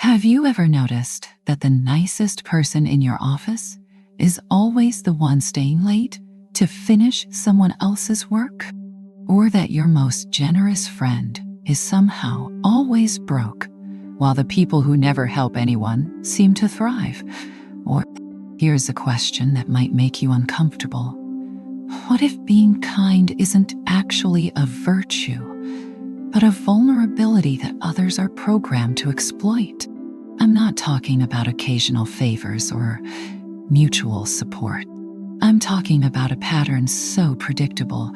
Have you ever noticed that the nicest person in your office is always the one staying late to finish someone else's work? Or that your most generous friend is somehow always broke, while the people who never help anyone seem to thrive? Or here's a question that might make you uncomfortable. What if being kind isn't actually a virtue, but a vulnerability that others are programmed to exploit? I'm not talking about occasional favors or mutual support. I'm talking about a pattern so predictable,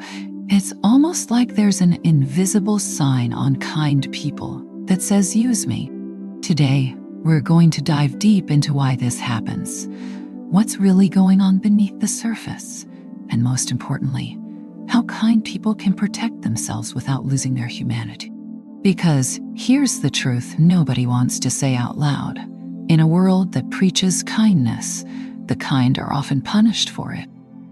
it's almost like there's an invisible sign on kind people that says, "Use me." Today, we're going to dive deep into why this happens, what's really going on beneath the surface, and most importantly, how kind people can protect themselves without losing their humanity. Because here's the truth nobody wants to say out loud. In a world that preaches kindness, the kind are often punished for it.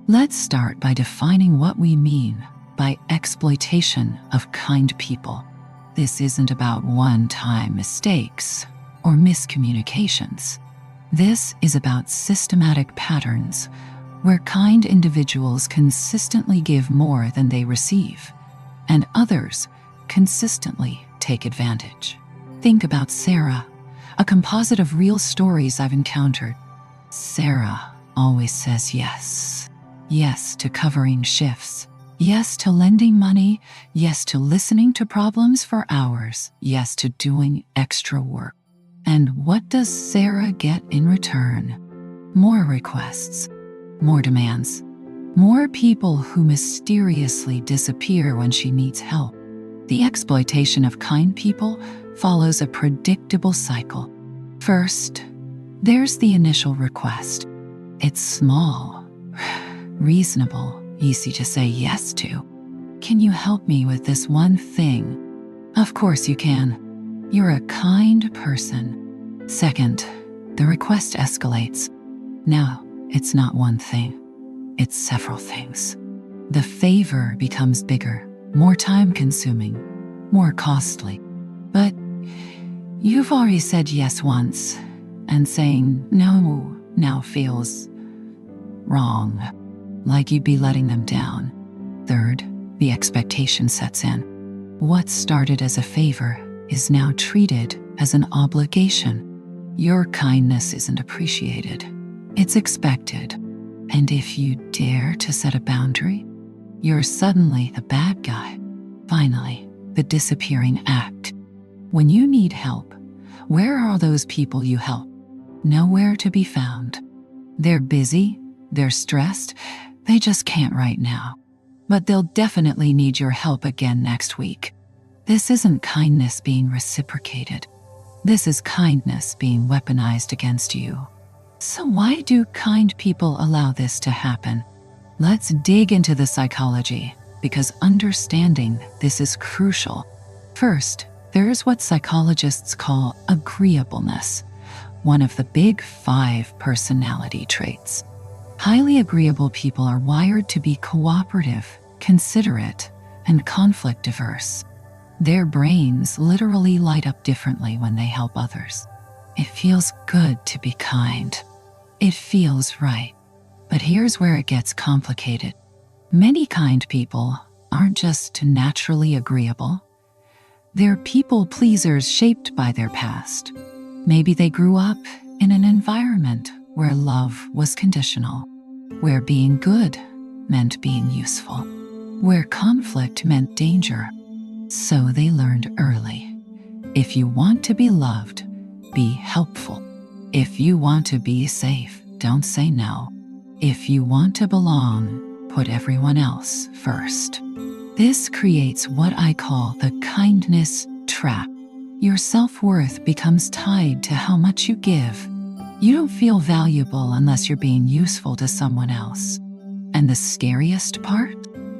Let's start by defining what we mean by exploitation of kind people. This isn't about one-time mistakes or miscommunications. This is about systematic patterns where kind individuals consistently give more than they receive, and others consistently take advantage. Think about Sarah, a composite of real stories I've encountered. Sarah always says yes. Yes to covering shifts. Yes to lending money. Yes to listening to problems for hours. Yes to doing extra work. And what does Sarah get in return? More requests. More demands. More people who mysteriously disappear when she needs help. The exploitation of kind people follows a predictable cycle. First, there's the initial request. It's small, reasonable, easy to say yes to. Can you help me with this one thing? Of course you can. You're a kind person. Second, the request escalates. Now, it's not one thing, it's several things. The favor becomes bigger, more time-consuming, more costly. But you've already said yes once, and saying no now feels wrong, like you'd be letting them down. Third, the expectation sets in. What started as a favor is now treated as an obligation. Your kindness isn't appreciated. It's expected. And if you dare to set a boundary, you're suddenly the bad guy. Finally, the disappearing act. When you need help, where are those people you help? Nowhere to be found. They're busy, they're stressed, they just can't right now. But they'll definitely need your help again next week. This isn't kindness being reciprocated. This is kindness being weaponized against you. So why do kind people allow this to happen? Let's dig into the psychology, because understanding this is crucial. First, there's what psychologists call agreeableness, one of the big 5 personality traits. Highly agreeable people are wired to be cooperative, considerate, and conflict averse. Their brains literally light up differently when they help others. It feels good to be kind. It feels right. But here's where it gets complicated. Many kind people aren't just naturally agreeable. They're people pleasers shaped by their past. Maybe they grew up in an environment where love was conditional, where being good meant being useful, where conflict meant danger. So they learned early. If you want to be loved, be helpful. If you want to be safe, don't say no. If you want to belong, put everyone else first. This creates what I call the kindness trap. Your self-worth becomes tied to how much you give. You don't feel valuable unless you're being useful to someone else. And the scariest part?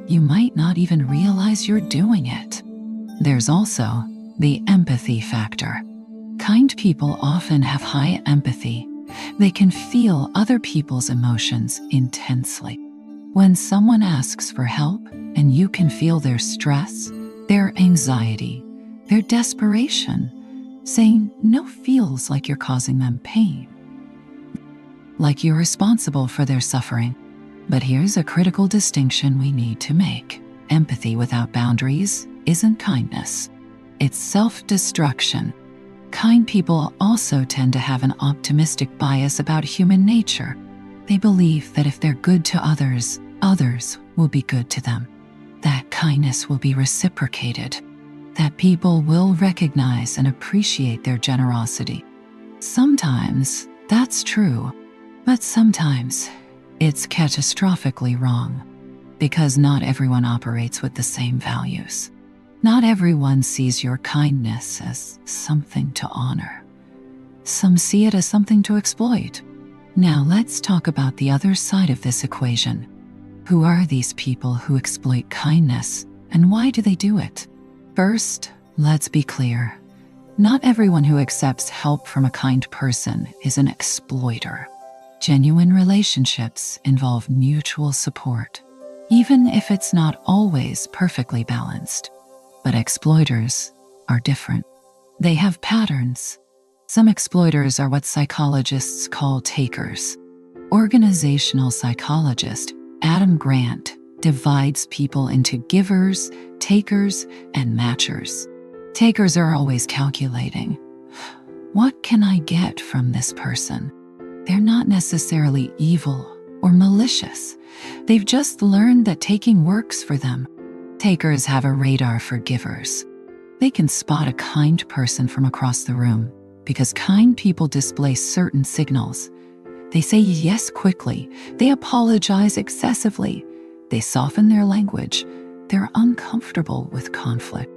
You might not even realize you're doing it. There's also the empathy factor. Kind people often have high empathy. They can feel other people's emotions intensely. When someone asks for help and you can feel their stress, their anxiety, their desperation, Saying no feels like you're causing them pain, like you're responsible for their suffering. But here's a critical distinction we need to make. Empathy without boundaries isn't kindness. It's self-destruction. Kind people also tend to have an optimistic bias about human nature. They believe that if they're good to others, others will be good to them. That kindness will be reciprocated. That people will recognize and appreciate their generosity. Sometimes that's true, but sometimes it's catastrophically wrong, because not everyone operates with the same values. Not everyone sees your kindness as something to honor. Some see it as something to exploit. Now let's talk about the other side of this equation. Who are these people who exploit kindness, and why do they do it? First, let's be clear. Not everyone who accepts help from a kind person is an exploiter. Genuine relationships involve mutual support, even if it's not always perfectly balanced. But exploiters are different. They have patterns. Some exploiters are what psychologists call takers. Organizational psychologist Adam Grant divides people into givers, takers, and matchers. Takers are always calculating. What can I get from this person? They're not necessarily evil or malicious. They've just learned that taking works for them. Takers have a radar for givers. They can spot a kind person from across the room because kind people display certain signals. They say yes quickly. They apologize excessively. They soften their language. They're uncomfortable with conflict.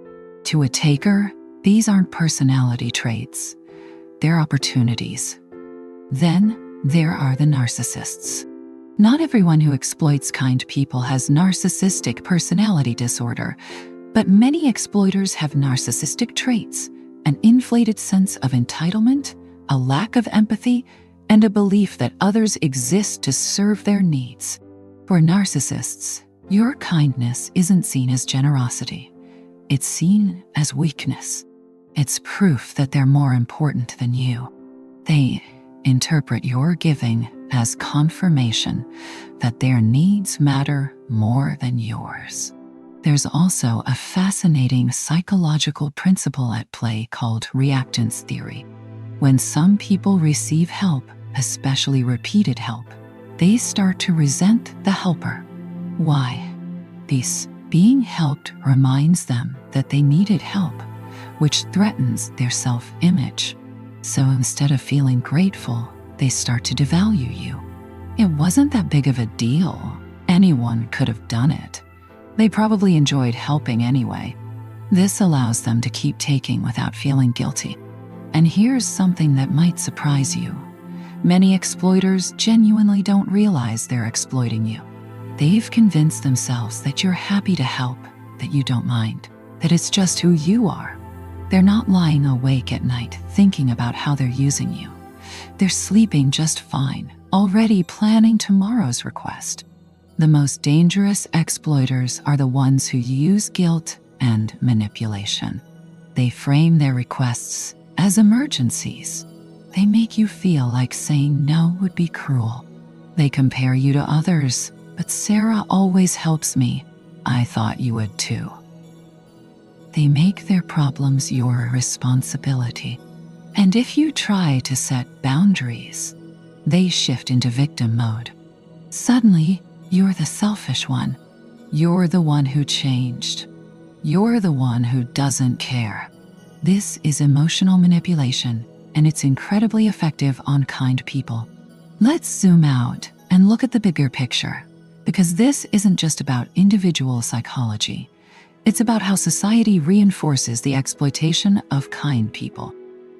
To a taker, these aren't personality traits. They're opportunities. Then there are the narcissists. Not everyone who exploits kind people has narcissistic personality disorder, but many exploiters have narcissistic traits, an inflated sense of entitlement, a lack of empathy, and a belief that others exist to serve their needs. For narcissists, your kindness isn't seen as generosity. It's seen as weakness. It's proof that they're more important than you. They interpret your giving as confirmation that their needs matter more than yours. There's also a fascinating psychological principle at play called reactance theory. When some people receive help, especially repeated help, they start to resent the helper. Why? This being helped reminds them that they needed help, which threatens their self-image. So instead of feeling grateful, they start to devalue you. It wasn't that big of a deal. Anyone could have done it. They probably enjoyed helping anyway. This allows them to keep taking without feeling guilty. And here's something that might surprise you. Many exploiters genuinely don't realize they're exploiting you. They've convinced themselves that you're happy to help, that you don't mind, that it's just who you are. They're not lying awake at night thinking about how they're using you. They're sleeping just fine, already planning tomorrow's request. The most dangerous exploiters are the ones who use guilt and manipulation. They frame their requests as emergencies. They make you feel like saying no would be cruel. They compare you to others, but Sarah always helps me. I thought you would too. They make their problems your responsibility. And if you try to set boundaries, they shift into victim mode. Suddenly, you're the selfish one. You're the one who changed. You're the one who doesn't care. This is emotional manipulation, and it's incredibly effective on kind people. Let's zoom out and look at the bigger picture, because this isn't just about individual psychology. It's about how society reinforces the exploitation of kind people.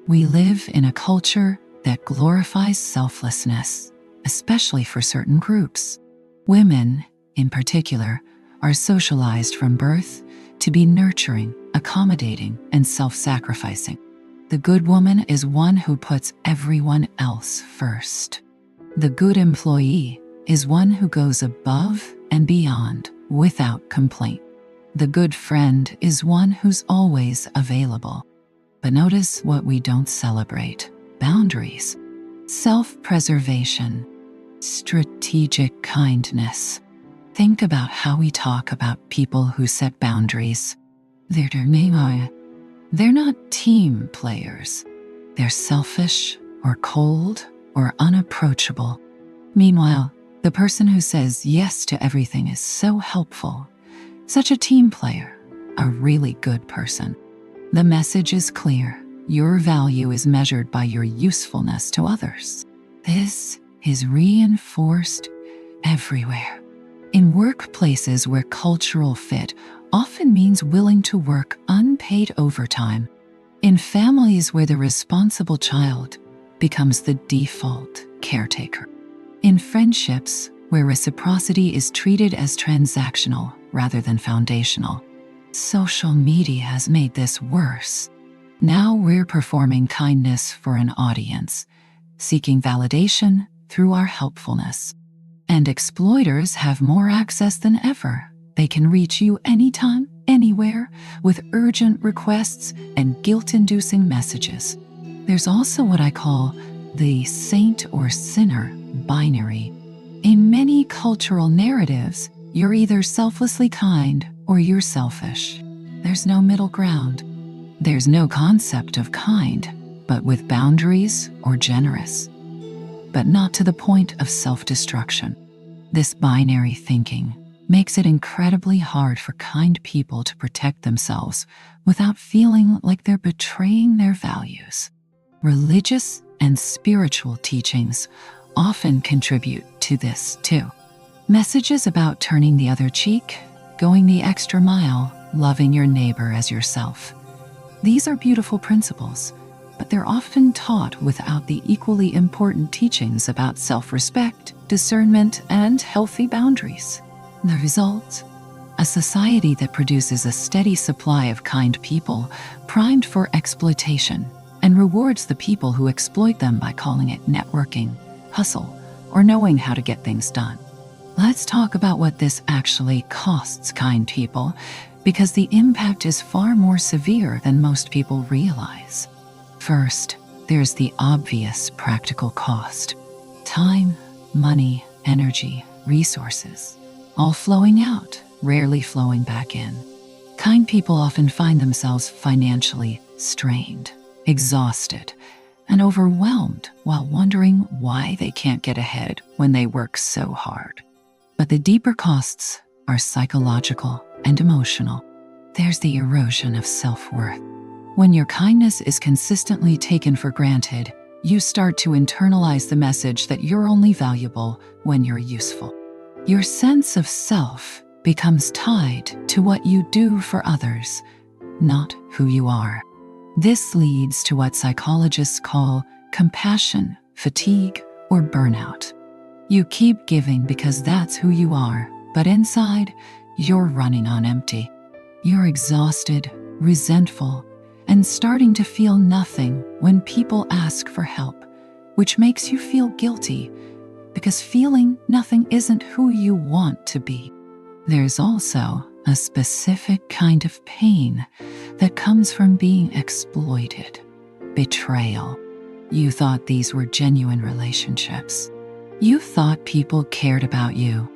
We live in a culture that glorifies selflessness, especially for certain groups. Women, in particular, are socialized from birth to be nurturing, accommodating, and self-sacrificing. The good woman is one who puts everyone else first. The good employee is one who goes above and beyond without complaint. The good friend is one who's always available. But notice what we don't celebrate: boundaries, self-preservation, strategic kindness. Think about how we talk about people who set boundaries. They're not team players. They're selfish or cold or unapproachable. Meanwhile, the person who says yes to everything is so helpful, such a team player, a really good person. The message is clear. Your value is measured by your usefulness to others. This is reinforced everywhere. In workplaces where cultural fit often means willing to work unpaid overtime. In families where the responsible child becomes the default caretaker. In friendships where reciprocity is treated as transactional rather than foundational. Social media has made this worse. Now we're performing kindness for an audience, seeking validation through our helpfulness. And exploiters have more access than ever. They can reach you anytime, anywhere, with urgent requests and guilt-inducing messages. There's also what I call the saint or sinner binary. In many cultural narratives, you're either selflessly kind or you're selfish. There's no middle ground. There's no concept of kind, but with boundaries, or generous, but not to the point of self-destruction. This binary thinking makes it incredibly hard for kind people to protect themselves without feeling like they're betraying their values. Religious and spiritual teachings often contribute to this too. Messages about turning the other cheek, going the extra mile, loving your neighbor as yourself. These are beautiful principles, but they're often taught without the equally important teachings about self-respect, discernment, and healthy boundaries. The result? A society that produces a steady supply of kind people primed for exploitation and rewards the people who exploit them by calling it networking, hustle, or knowing how to get things done. Let's talk about what this actually costs kind people, because the impact is far more severe than most people realize. First, there's the obvious practical cost. Time, money, energy, resources, all flowing out, rarely flowing back in. Kind people often find themselves financially strained, exhausted, and overwhelmed while wondering why they can't get ahead when they work so hard. But the deeper costs are psychological and emotional. There's the erosion of self-worth. When your kindness is consistently taken for granted, you start to internalize the message that you're only valuable when you're useful. Your sense of self becomes tied to what you do for others, not who you are. This leads to what psychologists call compassion fatigue or burnout. You keep giving because that's who you are, but inside, you're running on empty. You're exhausted, resentful, and starting to feel nothing when people ask for help, which makes you feel guilty because feeling nothing isn't who you want to be. There's also a specific kind of pain that comes from being exploited. Betrayal. You thought these were genuine relationships. You thought people cared about you.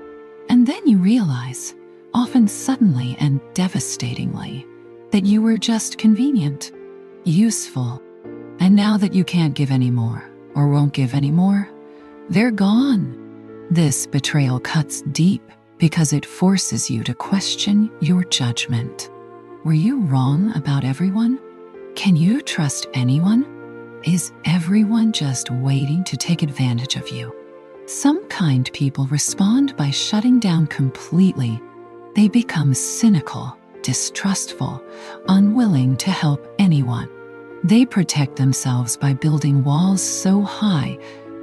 And then you realize, often suddenly and devastatingly, that you were just convenient, useful. And now that you can't give anymore, or won't give anymore, they're gone. This betrayal cuts deep because it forces you to question your judgment. Were you wrong about everyone? Can you trust anyone? Is everyone just waiting to take advantage of you? Some kind people respond by shutting down completely. They become cynical, distrustful, unwilling to help anyone. They protect themselves by building walls so high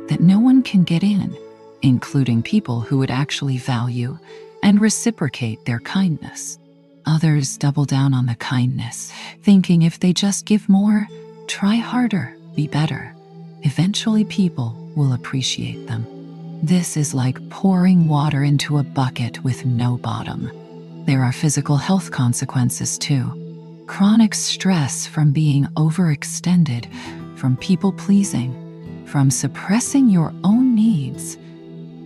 that no one can get in, including people who would actually value and reciprocate their kindness. Others double down on the kindness, thinking if they just give more, try harder, be better, eventually people will appreciate them. This is like pouring water into a bucket with no bottom. There are physical health consequences too. chronic stress from being overextended, from people-pleasing, from suppressing your own needs.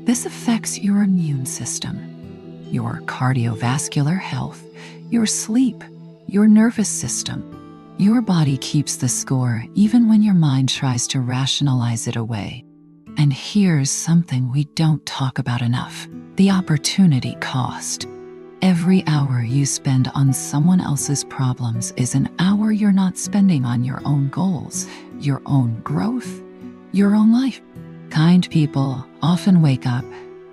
This affects your immune system, your cardiovascular health, your sleep, your nervous system. Your body keeps the score even when your mind tries to rationalize it away. And here's something we don't talk about enough: the opportunity cost. Every hour you spend on someone else's problems is an hour you're not spending on your own goals, your own growth, your own life. Kind people often wake up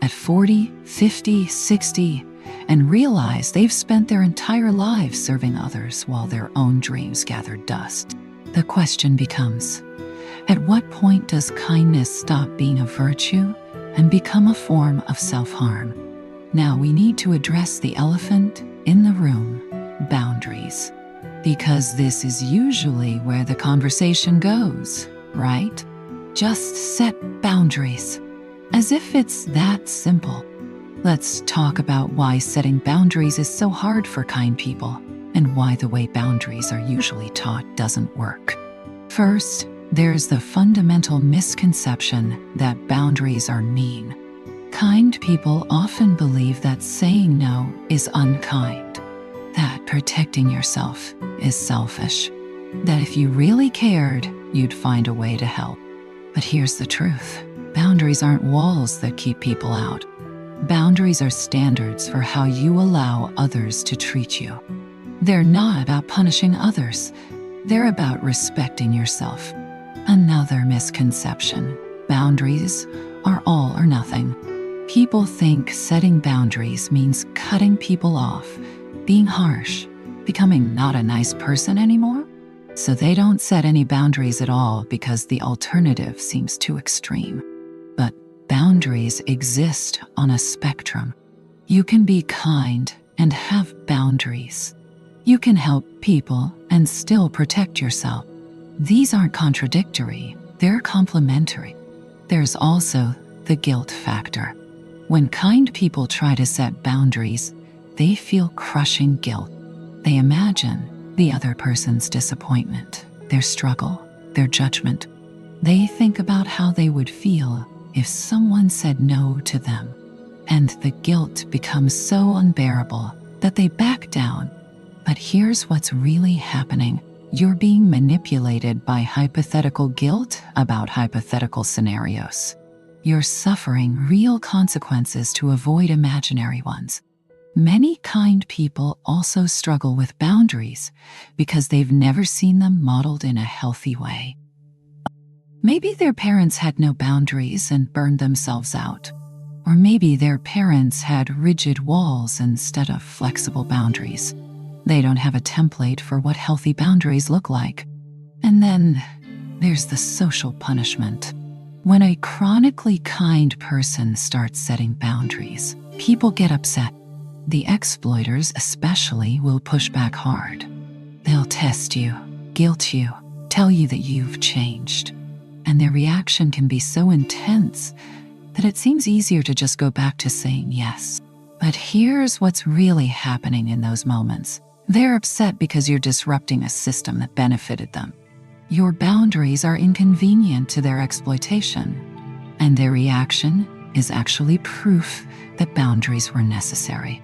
at 40, 50, 60 and realize they've spent their entire lives serving others while their own dreams gather dust. The question becomes, at what point does kindness stop being a virtue and become a form of self-harm? Now we need to address the elephant in the room: boundaries. Because this is usually where the conversation goes, right? Just set boundaries. As if it's that simple. Let's talk about why setting boundaries is so hard for kind people, and why the way boundaries are usually taught doesn't work. First, there's the fundamental misconception that boundaries are mean. Kind people often believe that saying no is unkind, that protecting yourself is selfish, that if you really cared, you'd find a way to help. But here's the truth: boundaries aren't walls that keep people out. Boundaries are standards for how you allow others to treat you. They're not about punishing others. They're about respecting yourself. Another misconception: boundaries are all or nothing. People think setting boundaries means cutting people off, being harsh, becoming not a nice person anymore. So they don't set any boundaries at all because the alternative seems too extreme. But boundaries exist on a spectrum. You can be kind and have boundaries. You can help people and still protect yourself. These aren't contradictory, they're complementary. There's also the guilt factor. When kind people try to set boundaries, they feel crushing guilt. They imagine the other person's disappointment, their struggle, their judgment. They think about how they would feel if someone said no to them. And the guilt becomes so unbearable that they back down. But here's what's really happening. You're being manipulated by hypothetical guilt about hypothetical scenarios. You're suffering real consequences to avoid imaginary ones. Many kind people also struggle with boundaries because they've never seen them modeled in a healthy way. Maybe their parents had no boundaries and burned themselves out. Or maybe their parents had rigid walls instead of flexible boundaries. They don't have a template for what healthy boundaries look like. And then there's the social punishment. When a chronically kind person starts setting boundaries, people get upset. The exploiters especially will push back hard. They'll test you, guilt you, tell you that you've changed. And their reaction can be so intense that it seems easier to just go back to saying yes. But here's what's really happening in those moments. They're upset because you're disrupting a system that benefited them. Your boundaries are inconvenient to their exploitation, and their reaction is actually proof that boundaries were necessary.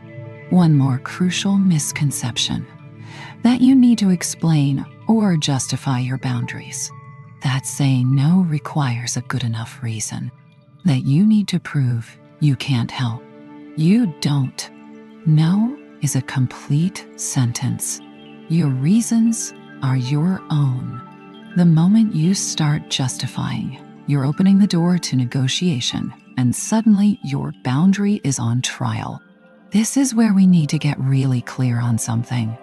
One more crucial misconception: that you need to explain or justify your boundaries. That saying no requires a good enough reason. That you need to prove you can't help. You don't. No is a complete sentence. Your reasons are your own. The moment you start justifying, you're opening the door to negotiation, and suddenly your boundary is on trial. This is where we need to get really clear on something.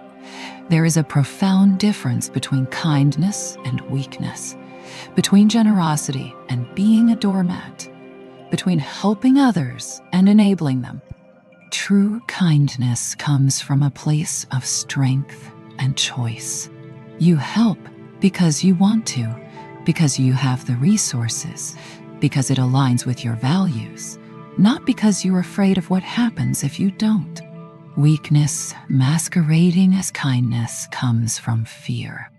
There is a profound difference between kindness and weakness, between generosity and being a doormat, between helping others and enabling them. True kindness comes from a place of strength and choice. You help because you want to, because you have the resources, because it aligns with your values, not because you're afraid of what happens if you don't. Weakness masquerading as kindness comes from fear.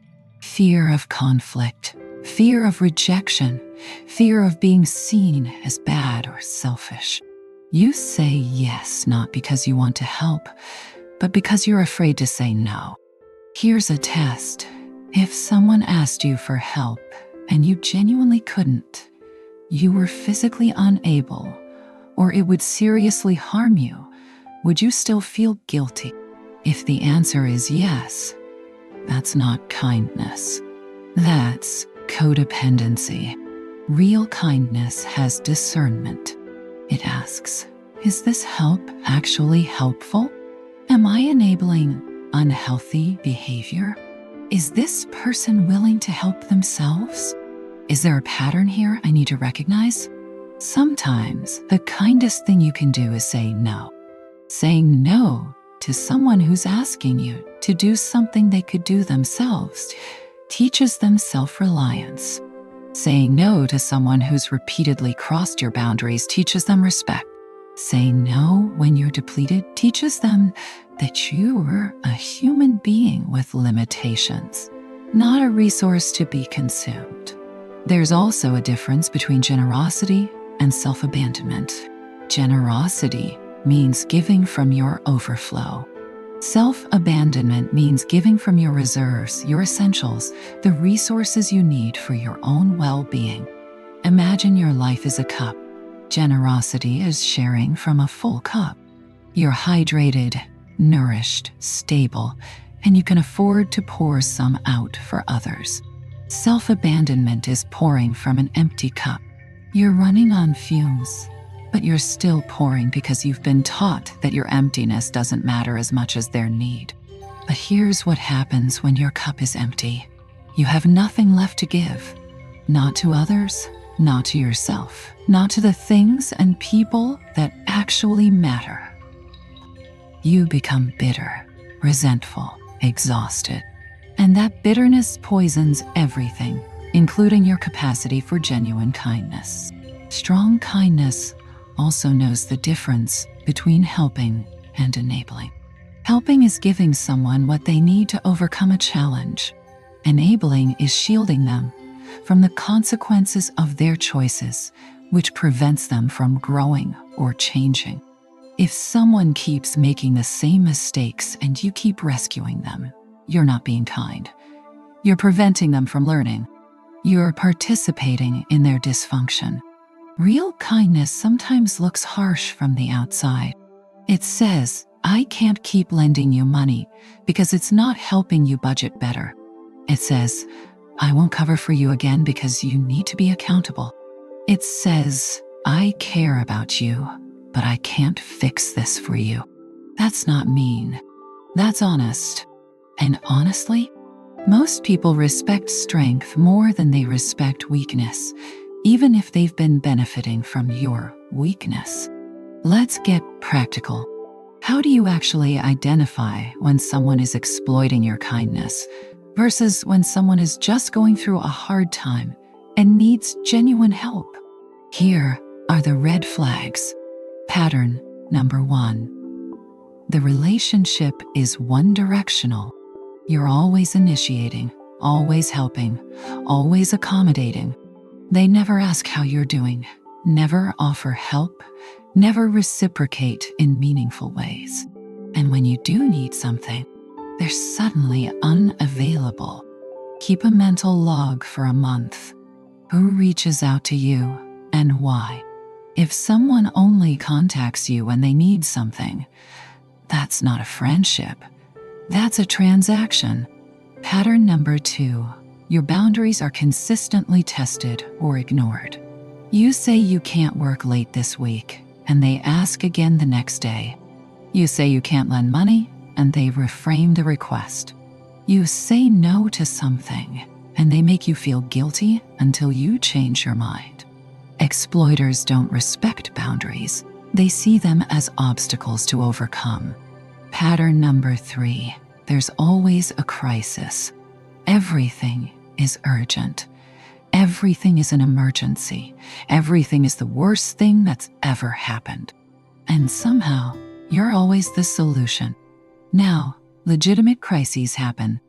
Fear of conflict, fear of rejection, fear of being seen as bad or selfish. You say yes not because you want to help, but because you're afraid to say no. Here's a test. If someone asked you for help and you genuinely couldn't, you were physically unable, or it would seriously harm you, would you still feel guilty? If the answer is yes, that's not kindness. That's codependency. Real kindness has discernment. It asks, is this help actually helpful? Am I enabling unhealthy behavior? Is this person willing to help themselves? Is there a pattern here I need to recognize? Sometimes the kindest thing you can do is say no. Saying no to someone who's asking you to do something they could do themselves teaches them self-reliance. Saying no to someone who's repeatedly crossed your boundaries teaches them respect. Saying no when you're depleted teaches them that you're a human being with limitations, not a resource to be consumed. There's also a difference between generosity and self-abandonment. Generosity means giving from your overflow. Self-abandonment means giving from your reserves, your essentials, the resources you need for your own well-being. Imagine your life is a cup. Generosity is sharing from a full cup. You're hydrated, nourished, stable, and you can afford to pour some out for others. Self-abandonment is pouring from an empty cup. You're running on fumes, but you're still pouring because you've been taught that your emptiness doesn't matter as much as their need. But here's what happens when your cup is empty. You have nothing left to give. Not to others, not to yourself, not to the things and people that actually matter. You become bitter, resentful, exhausted. And that bitterness poisons everything, including your capacity for genuine kindness. Strong kindness also knows the difference between helping and enabling. Helping is giving someone what they need to overcome a challenge. Enabling is shielding them from the consequences of their choices, which prevents them from growing or changing. If someone keeps making the same mistakes and you keep rescuing them, you're not being kind. You're preventing them from learning. You're participating in their dysfunction. Real kindness sometimes looks harsh from the outside. It says, I can't keep lending you money because it's not helping you budget better. It says, I won't cover for you again because you need to be accountable. It says, I care about you, but I can't fix this for you. That's not mean. That's honest. And honestly, most people respect strength more than they respect weakness, even if they've been benefiting from your weakness. Let's get practical. How do you actually identify when someone is exploiting your kindness versus when someone is just going through a hard time and needs genuine help? Here are the red flags. Pattern number 1. The relationship is one-directional. You're always initiating, always helping, always accommodating. They never ask how you're doing, never offer help, never reciprocate in meaningful ways. And when you do need something, they're suddenly unavailable. Keep a mental log for a month. Who reaches out to you and why? If someone only contacts you when they need something, that's not a friendship. That's a transaction. Pattern number 2. Your boundaries are consistently tested or ignored. You say you can't work late this week, and they ask again the next day. You say you can't lend money, and they reframe the request. You say no to something, and they make you feel guilty until you change your mind. Exploiters don't respect boundaries. They see them as obstacles to overcome. Pattern number 3. There's always a crisis. Everything is urgent. Everything is an emergency. Everything is the worst thing that's ever happened. And somehow, You're always the solution. Now, legitimate crises happen,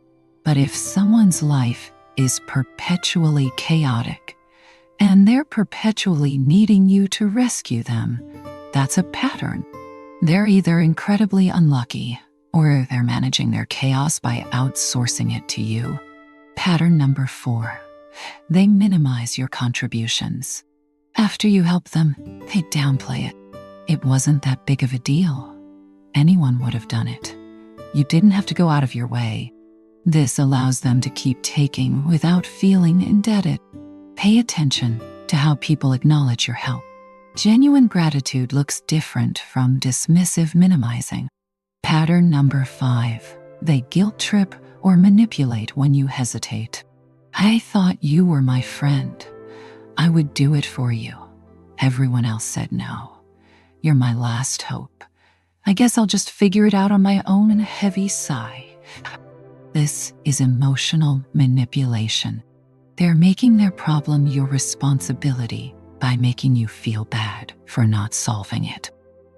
but if someone's life is perpetually chaotic and they're perpetually needing you to rescue them, that's a pattern. They're either incredibly unlucky or they're managing their chaos by outsourcing it to you. Pattern number 4. They minimize your contributions. After you help them, they downplay it. It wasn't that big of a deal. Anyone would have done it. You didn't have to go out of your way. This allows them to keep taking without feeling indebted. Pay attention to how people acknowledge your help. Genuine gratitude looks different from dismissive minimizing. Pattern number 5. They guilt trip or manipulate when you hesitate. I thought you were my friend. I would do it for you. Everyone else said no. You're my last hope. I guess I'll just figure it out on my own. And a heavy sigh. This is emotional manipulation. They're making their problem your responsibility by making you feel bad for not solving it.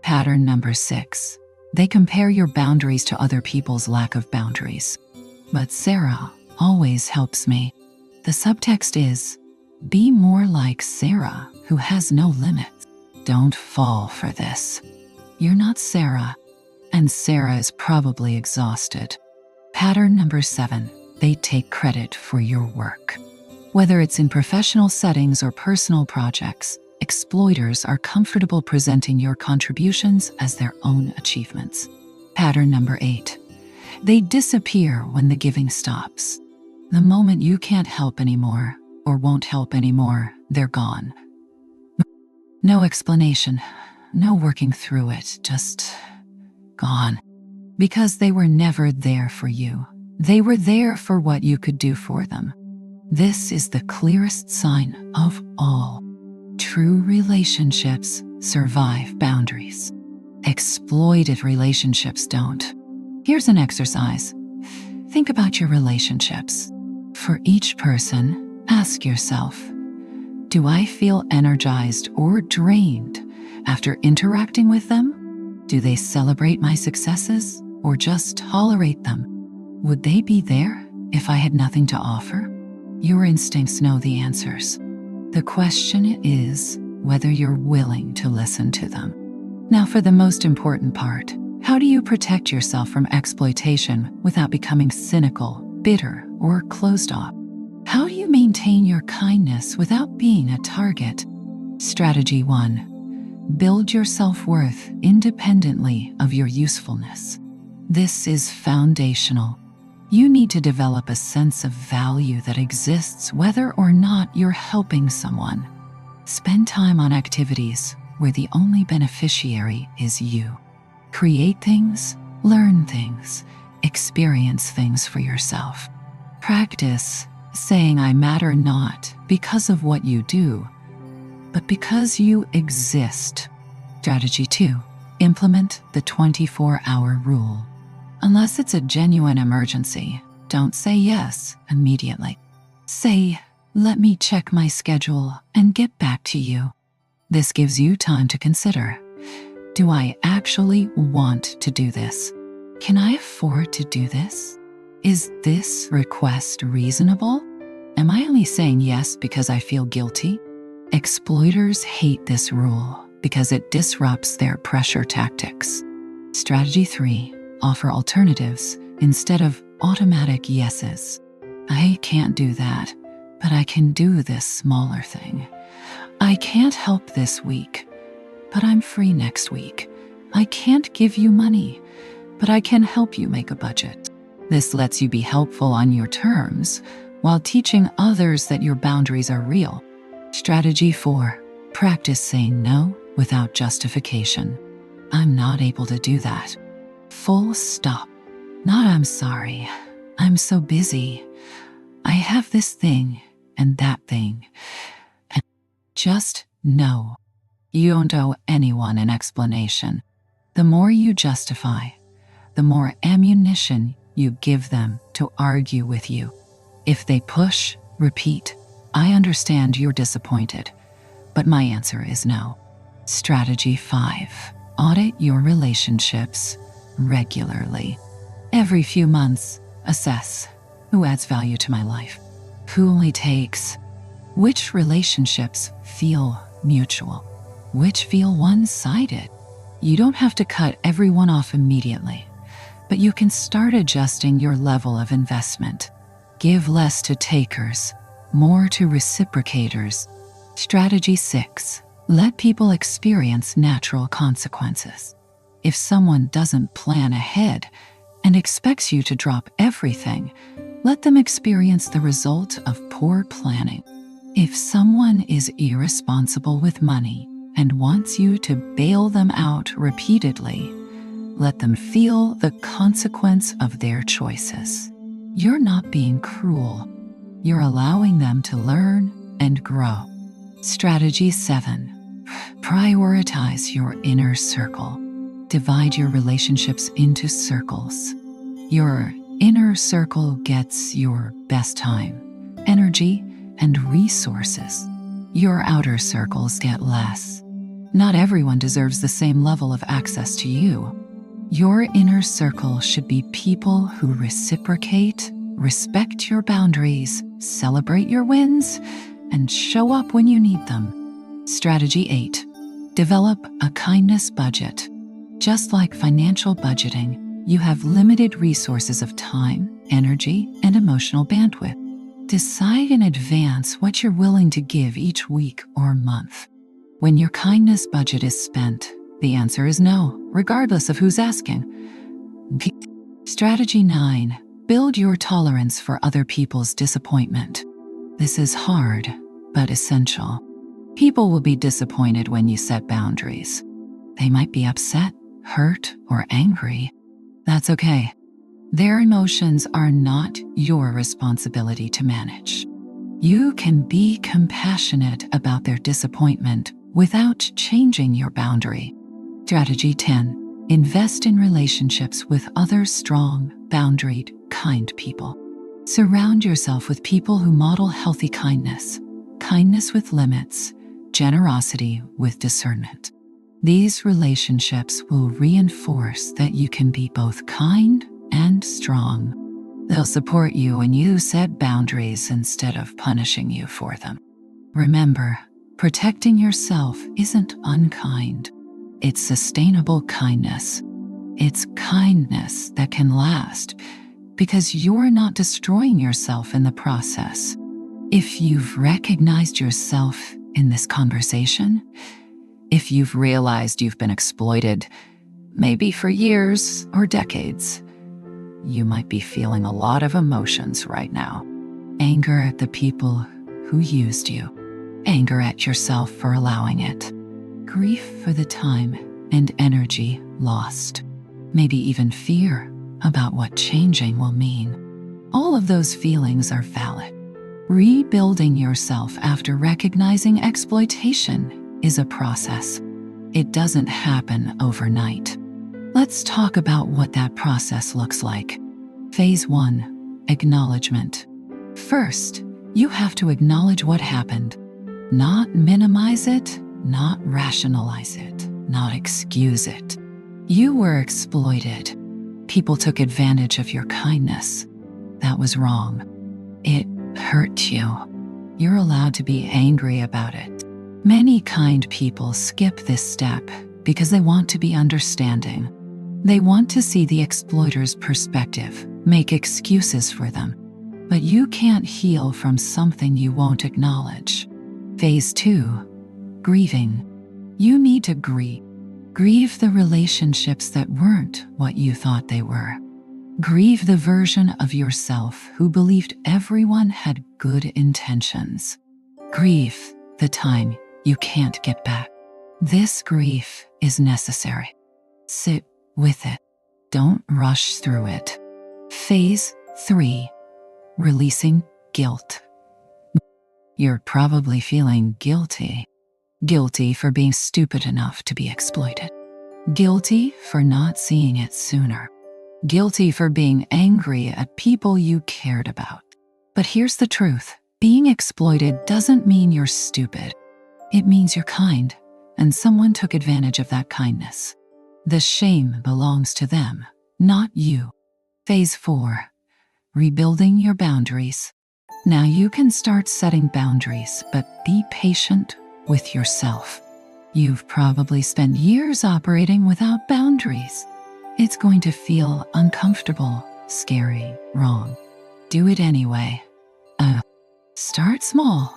Pattern number 6. They compare your boundaries to other people's lack of boundaries. But Sarah always helps me. The subtext is, be more like Sarah, who has no limits. Don't fall for this. You're not Sarah, and Sarah is probably exhausted. Pattern number 7. They take credit for your work. Whether it's in professional settings or personal projects, exploiters are comfortable presenting your contributions as their own achievements. Pattern number 8. They disappear when the giving stops. The moment you can't help anymore or won't help anymore, they're gone. No explanation, no working through it, just gone. Because they were never there for you. They were there for what you could do for them. This is the clearest sign of all. True relationships survive boundaries. Exploited relationships don't. Here's an exercise. Think about your relationships. For each person, ask yourself, do I feel energized or drained after interacting with them? Do they celebrate my successes or just tolerate them? Would they be there if I had nothing to offer? Your instincts know the answers. The question is whether you're willing to listen to them. Now for the most important part, how do you protect yourself from exploitation without becoming cynical, bitter, or closed off? How do you maintain your kindness without being a target? Strategy 1. Build your self-worth independently of your usefulness. This is foundational. You need to develop a sense of value that exists whether or not you're helping someone. Spend time on activities where the only beneficiary is you. Create things, learn things, experience things for yourself. Practice saying I matter not because of what you do, but because you exist. Strategy 2. Implement the 24-hour rule. Unless it's a genuine emergency, don't say yes immediately. Say, let me check my schedule and get back to you. This gives you time to consider. Do I actually want to do this? Can I afford to do this? Is this request reasonable? Am I only saying yes because I feel guilty? Exploiters hate this rule because it disrupts their pressure tactics. Strategy 3. Offer alternatives instead of automatic yeses. I can't do that, but I can do this smaller thing. I can't help this week, but I'm free next week. I can't give you money, but I can help you make a budget. This lets you be helpful on your terms while teaching others that your boundaries are real. Strategy 4. Practice saying no without justification. I'm not able to do that. Full stop. Not I'm sorry. I'm so busy. I have this thing and that thing. And just no. You don't owe anyone an explanation. The more you justify, the more ammunition you give them to argue with you. If they push, repeat, I understand you're disappointed, but my answer is no. Strategy 5. Audit your relationships regularly. Every few months, assess who adds value to my life, who only takes, which relationships feel mutual, which feel one-sided. You don't have to cut everyone off immediately, but you can start adjusting your level of investment. Give less to takers, more to reciprocators. Strategy 6. Let people experience natural consequences. If someone doesn't plan ahead and expects you to drop everything, let them experience the result of poor planning. If someone is irresponsible with money and wants you to bail them out repeatedly, let them feel the consequence of their choices. You're not being cruel. You're allowing them to learn and grow. Strategy 7. Prioritize your inner circle. Divide your relationships into circles. Your inner circle gets your best time, energy, and resources. Your outer circles get less. Not everyone deserves the same level of access to you. Your inner circle should be people who reciprocate, respect your boundaries, celebrate your wins, and show up when you need them. Strategy 8. Develop a kindness budget. Just like financial budgeting, you have limited resources of time, energy, and emotional bandwidth. Decide in advance what you're willing to give each week or month. When your kindness budget is spent, the answer is no, regardless of who's asking. Strategy 9. Build your tolerance for other people's disappointment. This is hard, but essential. People will be disappointed when you set boundaries. They might be upset, hurt, or angry. That's okay. Their emotions are not your responsibility to manage. You can be compassionate about their disappointment without changing your boundary. Strategy 10. Invest in relationships with other strong, boundaried, kind people. Surround yourself with people who model healthy kindness, kindness with limits, generosity with discernment. These relationships will reinforce that you can be both kind and strong. They'll support you when you set boundaries instead of punishing you for them. Remember, protecting yourself isn't unkind. It's sustainable kindness. It's kindness that can last because you're not destroying yourself in the process. If you've recognized yourself in this conversation, if you've realized you've been exploited, maybe for years or decades, you might be feeling a lot of emotions right now. Anger at the people who used you. Anger at yourself for allowing it. Grief for the time and energy lost. Maybe even fear about what changing will mean. All of those feelings are valid. Rebuilding yourself after recognizing exploitation is a process. It doesn't happen overnight. Let's talk about what that process looks like. Phase 1. Acknowledgement. First, you have to acknowledge what happened. Not minimize it, not rationalize it, not excuse it. You were exploited. People took advantage of your kindness. That was wrong. It hurt you. You're allowed to be angry about it. Many kind people skip this step because they want to be understanding. They want to see the exploiter's perspective, make excuses for them. But you can't heal from something you won't acknowledge. Phase 2. Grieving. You need to grieve. Grieve the relationships that weren't what you thought they were. Grieve the version of yourself who believed everyone had good intentions. Grieve the time you can't get back. This grief is necessary. Sit with it. Don't rush through it. Phase 3. Releasing guilt. You're probably feeling guilty. Guilty for being stupid enough to be exploited. Guilty for not seeing it sooner. Guilty for being angry at people you cared about. But here's the truth. Being exploited doesn't mean you're stupid. It means you're kind, and someone took advantage of that kindness. The shame belongs to them, not you. Phase 4. Rebuilding your boundaries. Now you can start setting boundaries, but be patient with yourself. You've probably spent years operating without boundaries. It's going to feel uncomfortable, scary, wrong. Do it anyway. Start small.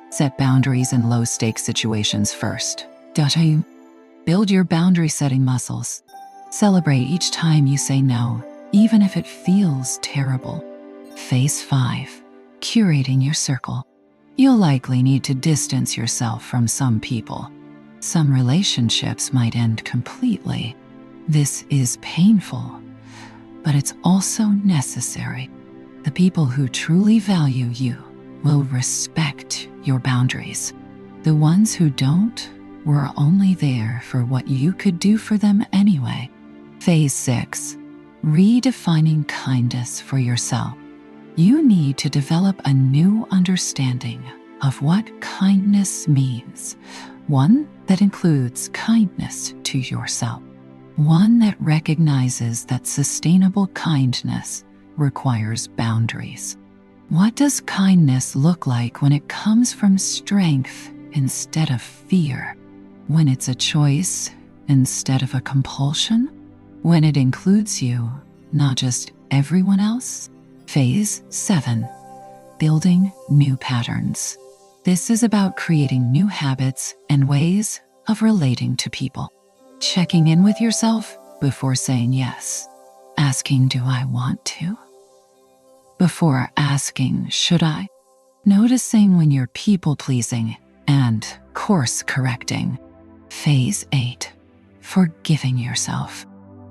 Set boundaries in low-stakes situations first. Build your boundary-setting muscles. Celebrate each time you say no, even if it feels terrible. Phase 5. Curating your circle. You'll likely need to distance yourself from some people. Some relationships might end completely. This is painful, but it's also necessary. The people who truly value you will respect your boundaries. The ones who don't were only there for what you could do for them anyway. Phase 6. Redefining kindness for yourself. You need to develop a new understanding of what kindness means. One that includes kindness to yourself. One that recognizes that sustainable kindness requires boundaries. What does kindness look like when it comes from strength instead of fear? When it's a choice instead of a compulsion? When it includes you, not just everyone else? Phase 7. Building new patterns. This is about creating new habits and ways of relating to people. Checking in with yourself before saying yes. Asking, do I want to? Before asking, should I? Noticing when you're people-pleasing and course-correcting. Phase 8. Forgiving yourself.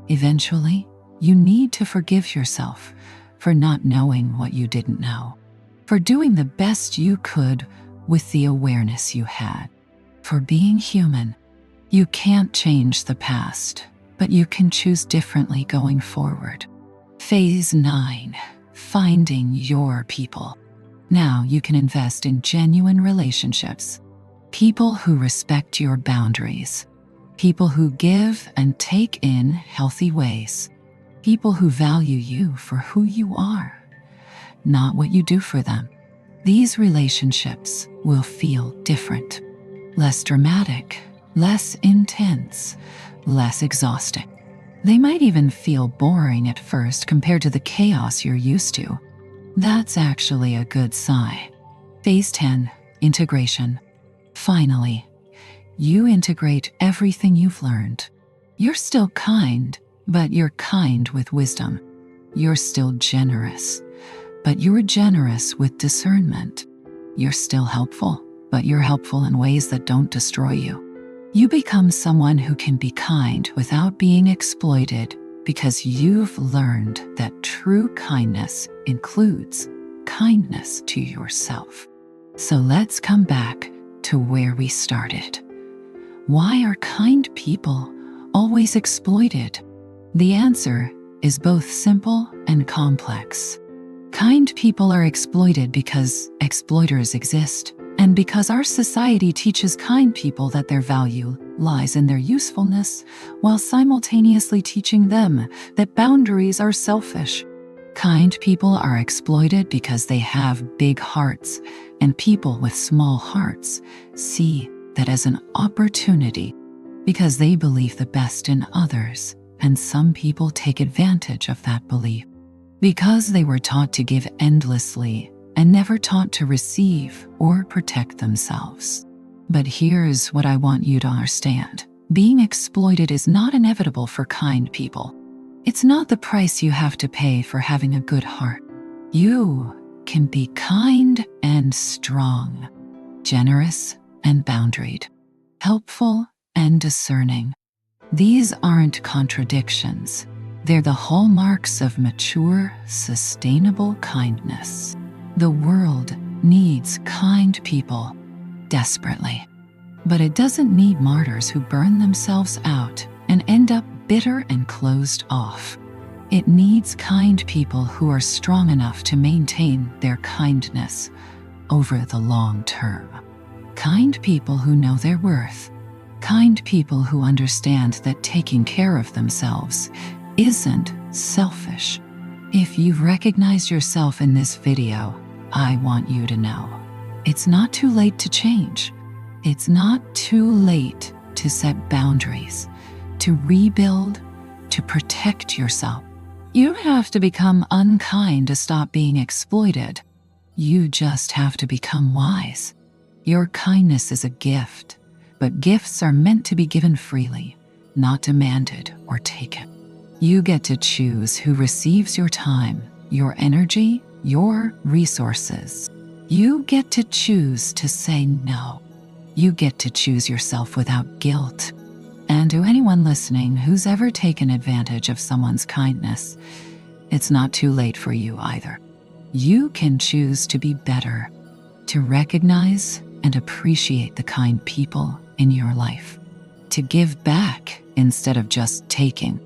Eventually, you need to forgive yourself for not knowing what you didn't know, for doing the best you could with the awareness you had, for being human. You can't change the past, but you can choose differently going forward. Phase 9. Finding your people. Now you can invest in genuine relationships. People who respect your boundaries. People who give and take in healthy ways. People who value you for who you are, not what you do for them. These relationships will feel different. Less dramatic, less intense, less exhausting. They might even feel boring at first compared to the chaos you're used to. That's actually a good sign. Phase 10. Integration. Finally, you integrate everything you've learned. You're still kind, but you're kind with wisdom. You're still generous, but you're generous with discernment. You're still helpful, but you're helpful in ways that don't destroy you. You become someone who can be kind without being exploited because you've learned that true kindness includes kindness to yourself. So let's come back to where we started. Why are kind people always exploited? The answer is both simple and complex. Kind people are exploited because exploiters exist, and because our society teaches kind people that their value lies in their usefulness, while simultaneously teaching them that boundaries are selfish. Kind people are exploited because they have big hearts, and people with small hearts see that as an opportunity because they believe the best in others, and some people take advantage of that belief. Because they were taught to give endlessly and never taught to receive or protect themselves. But here's what I want you to understand. Being exploited is not inevitable for kind people. It's not the price you have to pay for having a good heart. You can be kind and strong, generous and boundaried, helpful and discerning. These aren't contradictions. They're the hallmarks of mature, sustainable kindness. The world needs kind people desperately. But it doesn't need martyrs who burn themselves out and end up bitter and closed off. It needs kind people who are strong enough to maintain their kindness over the long term. Kind people who know their worth, Kind people who understand that taking care of themselves isn't selfish. If you've recognized yourself in this video, I want you to know it's not too late to change. It's not too late to set boundaries, to rebuild, to protect yourself. You don't have to become unkind to stop being exploited. You just have to become wise. Your kindness is a gift, but gifts are meant to be given freely, not demanded or taken. You get to choose who receives your time, your energy, your resources. You get to choose to say no. You get to choose yourself without guilt. And to anyone listening who's ever taken advantage of someone's kindness, it's not too late for you either. You can choose to be better, to recognize and appreciate the kind people in your life, to give back instead of just taking,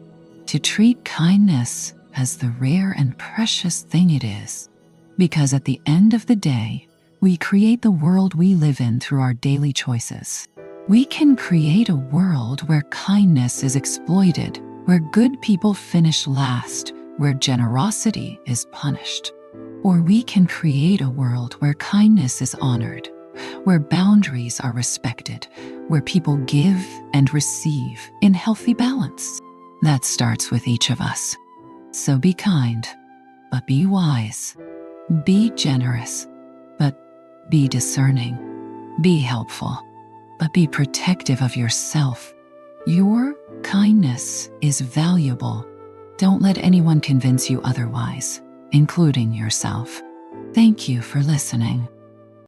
to treat kindness as the rare and precious thing it is. Because at the end of the day, we create the world we live in through our daily choices. We can create a world where kindness is exploited, where good people finish last, where generosity is punished. Or we can create a world where kindness is honored, where boundaries are respected, where people give and receive in healthy balance. That starts with each of us. So be kind, but be wise. Be generous, but be discerning. Be helpful, but be protective of yourself. Your kindness is valuable. Don't let anyone convince you otherwise, including yourself. Thank you for listening.